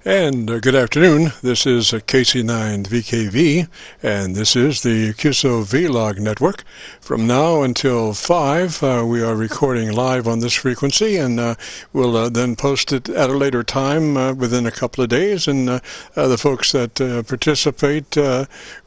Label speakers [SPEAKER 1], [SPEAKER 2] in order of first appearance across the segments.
[SPEAKER 1] And good afternoon. This is KC9VKV, and this is the Qso-Vlog network. From now until 5, we are recording live on this frequency, and we'll then post it at a later time within a couple of days. And the folks that participate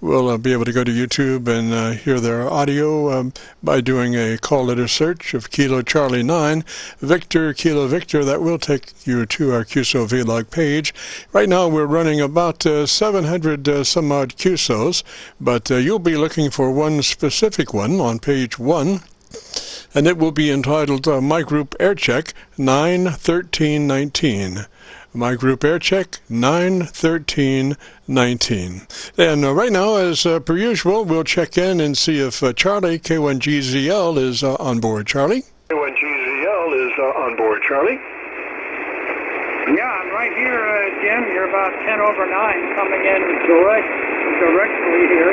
[SPEAKER 1] will be able to go to YouTube and hear their audio by doing a call letter search of Kilo Charlie 9, Victor Kilo Victor. That will take you to our Qso-Vlog page. Right now we're running about 700 some odd QSOs, but you'll be looking for one specific one on page 1, and it will be entitled My Group Air Check 91319. My Group Air Check 91319. And right now, as per usual, we'll check in and see if Charley-K1GZL is on board. Charlie?
[SPEAKER 2] K1GZL is on board. Charlie?
[SPEAKER 3] Yeah, I'm right here, Jim. You're about 10 over 9 coming in directly here.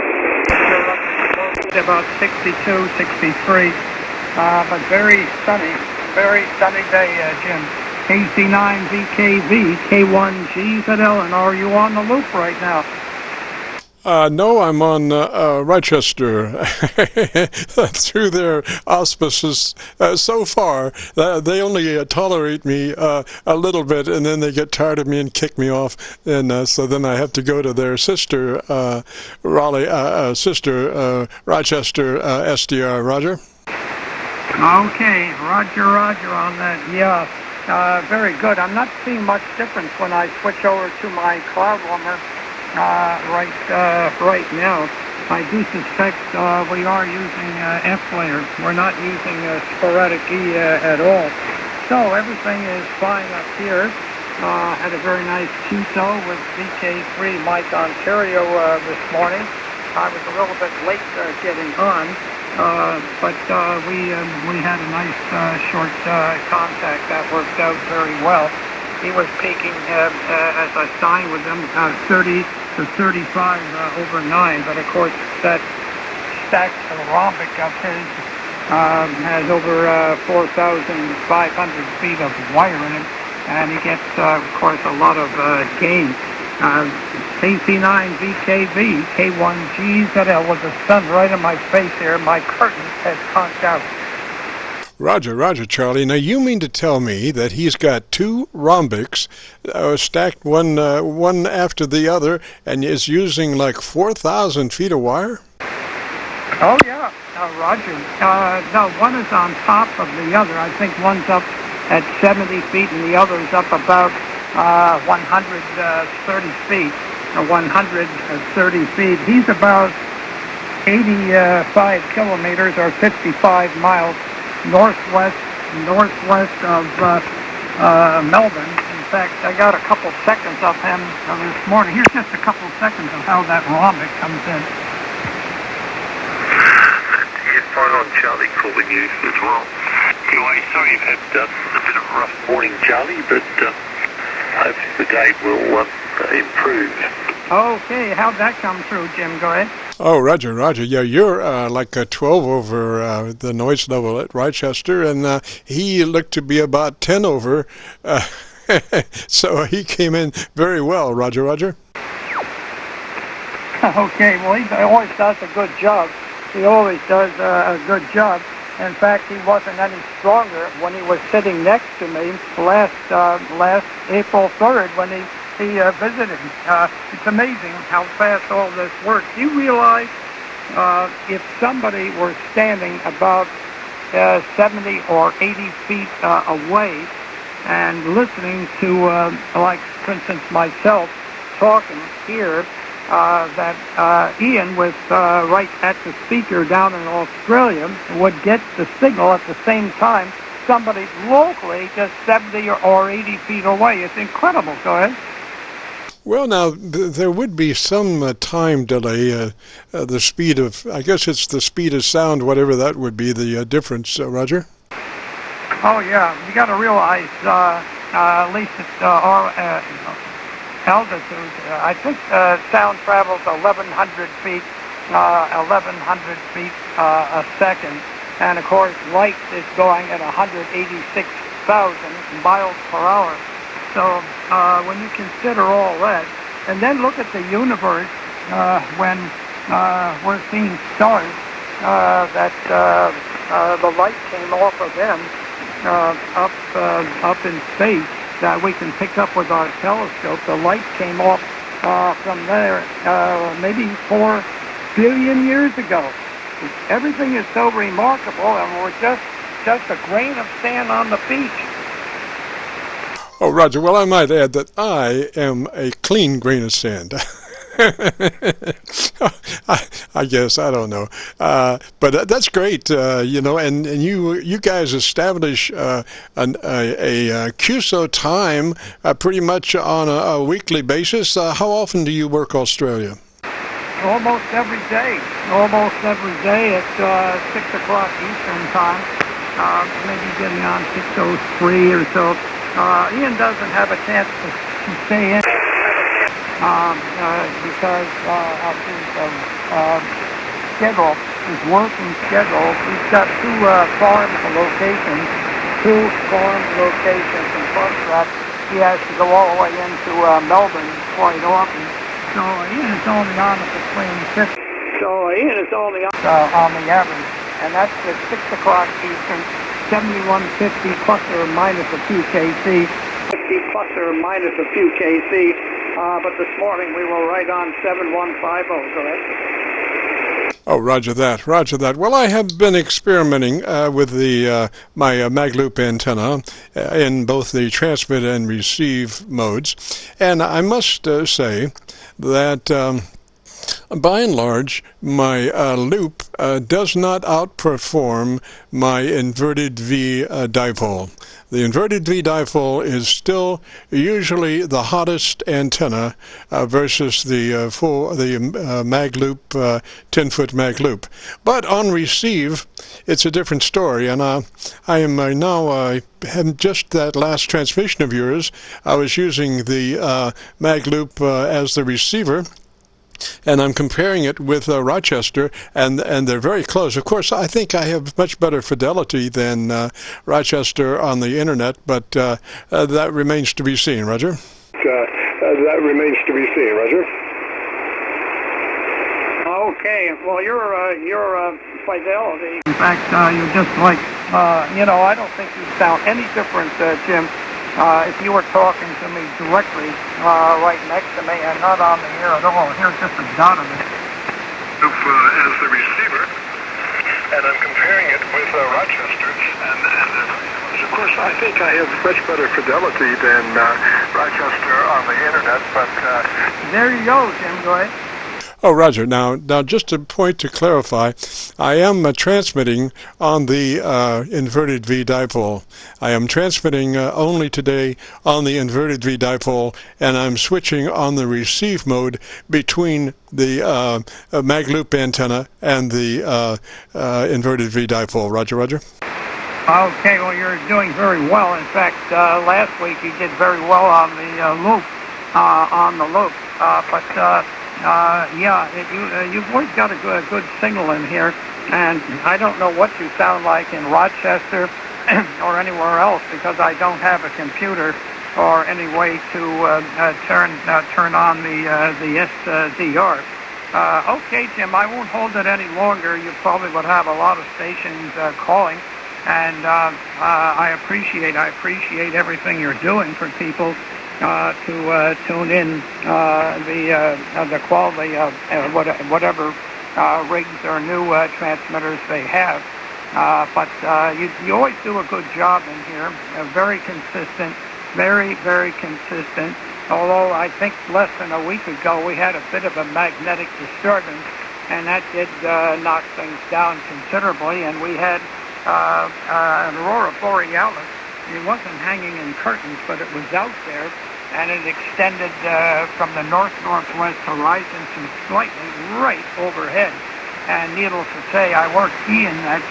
[SPEAKER 3] You're about 62, 63, but very sunny day, Jim. KC9VKV, K1GZL, and are you on the loop right now?
[SPEAKER 1] No, I'm on Rochester through their auspices. So far, they only tolerate me a little bit, and then they get tired of me and kick me off. And so then I have to go to their sister, Rochester SDR. Roger?
[SPEAKER 3] Okay, Roger on that. Yeah, very good. I'm not seeing much difference when I switch over to my cloud warmer. Right now, I do suspect we are using F layer. We're not using sporadic E at all. So everything is fine up here. Had a very nice QSO with VK3 Mike Ontario this morning. I was a little bit late getting on, but we had a nice short contact that worked out very well. He was peaking as I signed with him 30 to 35 over 9, but of course that stacked rhombic of his has over 4,500 feet of wire in it, and he gets of course a lot of gain. KC9VKV, K1GZL with the sun right in my face here. My curtain has conked out.
[SPEAKER 1] Roger, Charlie. Now, you mean to tell me that he's got two rhombics stacked one after the other and is using like 4,000 feet of wire?
[SPEAKER 3] Oh, yeah, Roger. No, one is on top of the other. I think one's up at 70 feet and the other's up about 130 feet. 130 feet. He's about 85 kilometers or 55 miles northwest of Melbourne. In fact, I got a couple seconds of him this morning. Here's just a couple seconds of how that rhombic comes in.
[SPEAKER 2] Yes, fine on Charlie calling you as well. Anyway, sorry you've had a bit of a rough morning, Charlie, but hopefully the day will improve.
[SPEAKER 3] Okay, how'd that come through, Jim? Go ahead.
[SPEAKER 1] Oh, Roger. Yeah, you're like a 12 over the noise level at Rochester, and he looked to be about 10 over, so he came in very well. Roger.
[SPEAKER 3] Okay, well, he always does a good job. He always does a good job. In fact, he wasn't any stronger when he was sitting next to me last April 3rd when he visited. It's amazing how fast all this works. You realize if somebody were standing about 70 or 80 feet away and listening to, like, for instance, myself talking here, that Ian was right at the speaker down in Australia would get the signal at the same time somebody locally just 70 or 80 feet away. It's incredible. Go ahead.
[SPEAKER 1] Well, now, there would be some time delay, the speed of, I guess it's the speed of sound, whatever that would be, the difference, Roger?
[SPEAKER 3] Oh, yeah. You got to realize, at least at our altitude, I think sound travels 1,100 feet a second. And, of course, light is going at 186,000 miles per hour. So when you consider all that, and then look at the universe when we're seeing stars that the light came off of them up in space that we can pick up with our telescope. The light came off from there maybe 4 billion years ago. Everything is so remarkable, and we're just a grain of sand on the beach.
[SPEAKER 1] Oh, Roger, well, I might add that I am a clean grain of sand. I guess, I don't know. But that's great, you know, and you guys establish a QSO time pretty much on a weekly basis. How often do you work Australia?
[SPEAKER 3] Almost every day. Almost every day at 6 o'clock Eastern time. Maybe getting on 6:03 or so. Ian doesn't have a chance to stay in because of his schedule, his working schedule. He's got two farm locations and plus that he has to go all the way into Melbourne quite often. So Ian is only on between 6. So Ian is only on the average, and that's at 6 o'clock Eastern. 7150 plus or minus a few KC. 50 plus or minus a few KC. But this morning we were right on 7150, correct?
[SPEAKER 1] Oh, roger that, roger that. Well, I have been experimenting with the my mag loop antenna in both the transmit and receive modes, and I must say that by and large, my loop does not outperform my inverted V dipole. The inverted V dipole is still usually the hottest antenna versus the mag loop, 10-foot mag loop. But on receive, it's a different story, and I am now just that last transmission of yours, I was using the mag loop as the receiver. And I'm comparing it with Rochester, and they're very close. Of course, I think I have much better fidelity than Rochester on the internet, but that remains to be seen. Roger?
[SPEAKER 2] That remains to be seen. Roger?
[SPEAKER 3] Okay, well, your fidelity. In fact, you're just like, you know, I don't think you sound any different, Jim. If you were talking to me directly right next to me and not on the air at all, here's just a dot of it.
[SPEAKER 2] As the receiver, and I'm comparing it with Rochester's, and of course I think I have much better fidelity than Rochester on the internet, but...
[SPEAKER 3] There you go, Jim, go ahead.
[SPEAKER 1] Oh, Roger. Now, just a point to clarify, I am transmitting on the inverted V dipole. I am transmitting only today on the inverted V dipole, and I'm switching on the receive mode between the mag loop antenna and the inverted V dipole. Roger, Roger.
[SPEAKER 3] Okay, well, you're doing very well. In fact, last week you did very well on the loop, but you've always got a good signal in here, and I don't know what you sound like in Rochester or anywhere else because I don't have a computer or any way to turn on the SDR. Okay, Jim, I won't hold it any longer. You probably would have a lot of stations calling, and I appreciate everything you're doing for people. To tune in the quality of whatever rigs or new transmitters they have. But you always do a good job in here. Very consistent, very consistent. Although I think less than a week ago we had a bit of a magnetic disturbance, and that did knock things down considerably. And we had an aurora borealis. It wasn't hanging in curtains, but it was out there, and it extended from the north-northwest horizon to slightly right overhead. And needless to say, I worked Ian that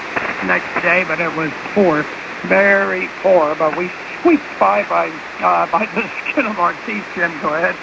[SPEAKER 3] next day, but it was poor, very poor. But we squeaked by the skin of our teeth. Jim, go ahead.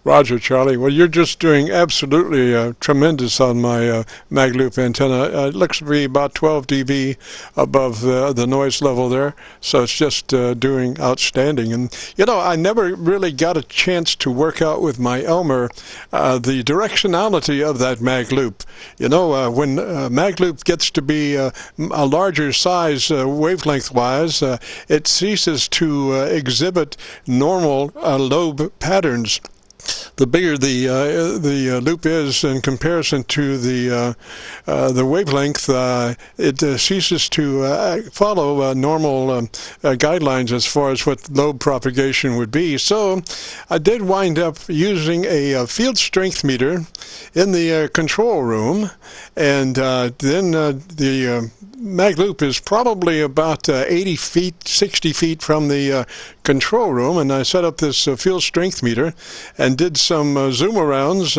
[SPEAKER 1] Roger, Charlie. Well, you're just doing absolutely tremendous on my mag loop antenna. It looks to be about 12 dB above the noise level there, so it's just doing outstanding. And, you know, I never really got a chance to work out with my ELMER the directionality of that mag loop. You know, when mag loop gets to be a larger size wavelength-wise, it ceases to exhibit normal lobe patterns. The bigger the loop is in comparison to the wavelength, it ceases to follow normal guidelines as far as what lobe propagation would be. So I did wind up using a field strength meter in the control room, and then the mag loop is probably about 80 feet, 60 feet from the control room, and I set up this field strength meter and did some zoom arounds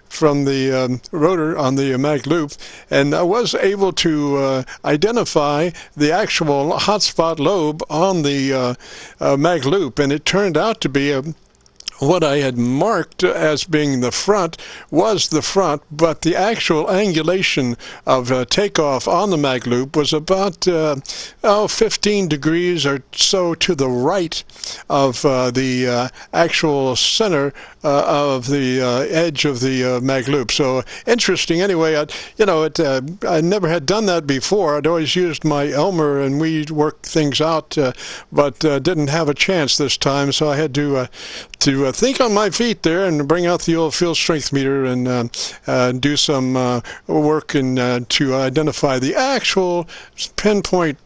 [SPEAKER 1] from the rotor on the mag loop, and I was able to identify the actual hotspot lobe on the mag loop, and it turned out to be what I had marked as being the front was the front, but the actual angulation of takeoff on the mag loop was about 15 degrees or so to the right of the actual center of the edge of the mag loop. So interesting. Anyway, I never had done that before. I'd always used my ELMER and we'd work things out, but didn't have a chance this time. So I had to think on my feet there and bring out the old field strength meter and do some work and to identify the actual pinpoint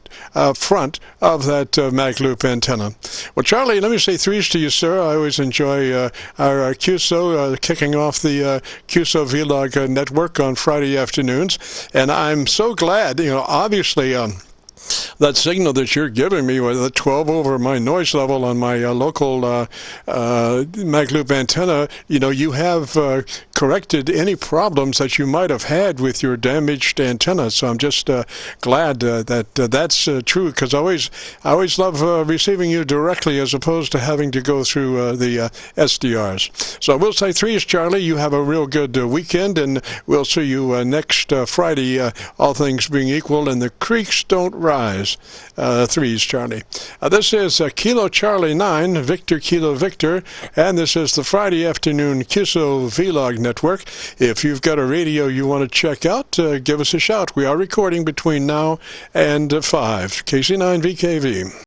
[SPEAKER 1] front of that mag loop antenna. Well, Charlie, let me say threes to you, sir. I always enjoy our QSO kicking off the Qso-Vlog network on Friday afternoons, and I'm so glad, you know, obviously that signal that you're giving me with the 12 over my noise level on my local mag loop antenna, you know, you have corrected any problems that you might have had with your damaged antenna. So I'm just glad that that's true, because I always love receiving you directly as opposed to having to go through the SDRs. So I will say threes, Charlie. You have a real good weekend, and we'll see you next Friday, all things being equal, and the creeks don't rise. Threes, Charlie. This is Kilo Charlie 9, Victor Kilo Victor, and this is the Friday afternoon Qso-Vlog network. If you've got a radio you want to check out, give us a shout. We are recording between now and 5. KC9VKV.